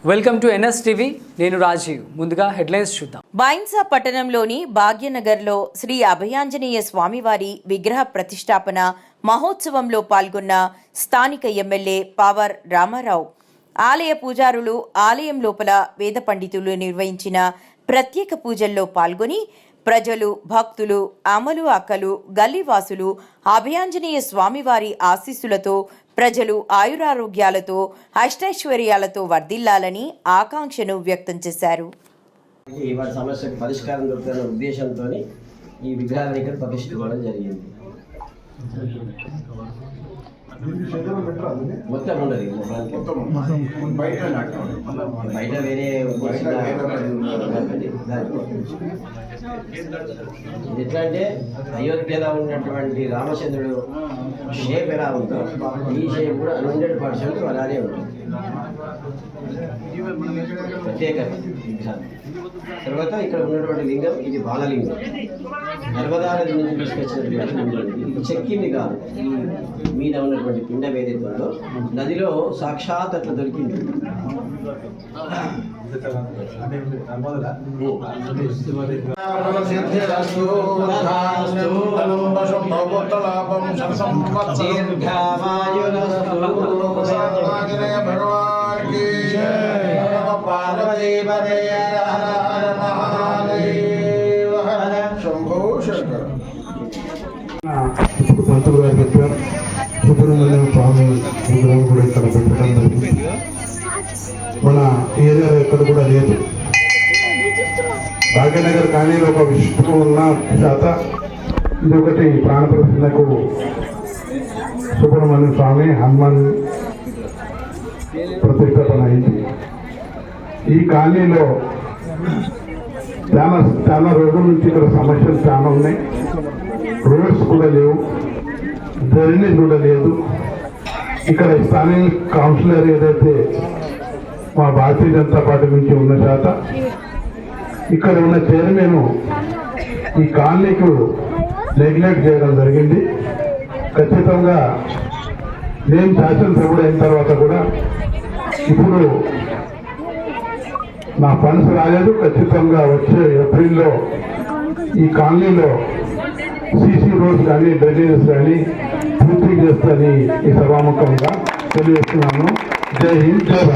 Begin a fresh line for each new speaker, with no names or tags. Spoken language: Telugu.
Welcome to NS TV. నేను రాజీవ్. ముందుగా హెడ్లైన్స్ చూద్దాం.
బైన్సా పట్టణంలోని భాగ్యనగర్లో శ్రీ అభయాంజనేయ స్వామివారి విగ్రహ ప్రతిష్టాపన మహోత్సవంలో పాల్గొన్న స్థానిక ఎమ్మెల్యే పావర్ రామారావు. ఆలయ పూజారులు ఆలయం లోపల వేద పండితులు నిర్వహించిన ప్రత్యేక పూజల్లో పాల్గొని ప్రజలు, భక్తులు, అమలు అక్కలు, గల్లీవాసులు అభయాంజనేయ స్వామివారి ఆశీస్సులతో ప్రజలు ఆయురారోగ్యాలతో అష్టైశ్వర్యాలతో వర్ధిల్లాలని ఆకాంక్షను వ్యక్తం చేశారు.
వారి సమస్యకు పరిష్కారం దొరుకుతున్న ఉద్దేశంతో ఈ విగ్రహాలను ఇక్కడ ప్రతిష్ఠించడం జరిగింది. మొత్తం ఉండదు, బయట వేరే ఎట్లా అంటే అయోధ్యలో ఉన్నటువంటి రామచంద్రుడు షేప్ ఎలా ఉందో ఈ షేప్ కూడా 100% అలానే ఉంటుంది. ప్రత్యేకత. తర్వాత ఇక్కడ ఉన్నటువంటి లింగం ఇది బాలలింగం, నర్మదా నది నుంచి తీసుకొచ్చినటువంటి లింగం. ఇది చెక్కింది కాదు, మీద ఉన్నటువంటి పిండం ఏదైతే ఉందో నదిలో సాక్షాత్ అట్లా దొరికింది.
ఇప్పుడు పంతులు గారు చెప్పారు, సుబ్రహ్మణ్యం స్వామి విగ్రహం కూడా ఇక్కడ పెట్టడం జరిగింది. మన ఏరియాలో ఎక్కడ కూడా లేదు. భాగ్యనగర్ కానీ ఒక విశిష్టం ఉన్న శాత ఇది ఒకటి ప్రాణ ప్రతిష్టకు సుబ్రహ్మణ్య స్వామి హనుమాన్ ప్రతిష్టాపన అయింది. ఈ కాలనీలో చాలా రోజుల నుంచి ఇక్కడ సమస్యలు చాలా ఉన్నాయి. రోడ్స్ కూడా లేవు, డ్రైనేజ్ కూడా లేదు. ఇక్కడ స్థానిక కౌన్సిలర్ ఏదైతే మా భారతీయ జనతా పార్టీ నుంచి ఉన్న శాత ఇక్కడ ఉన్న చైర్మన్ ఈ కాలనీకు నెగ్లెక్ట్ చేయడం జరిగింది. ఖచ్చితంగా నేను శాసనసభ్యుడు అయిన తర్వాత కూడా ఇప్పుడు నా ఫండ్స్ రాలేదు. ఖచ్చితంగా వచ్చే ఏప్రిల్లో ఈ కాలనీలో సీసీ రోడ్స్ కానీ డ్రైనేజెస్ కానీ పూర్తి చేస్తారని ఈ సభాముఖంగా తెలియజేస్తున్నాను. జై హింద్, జై భారత్.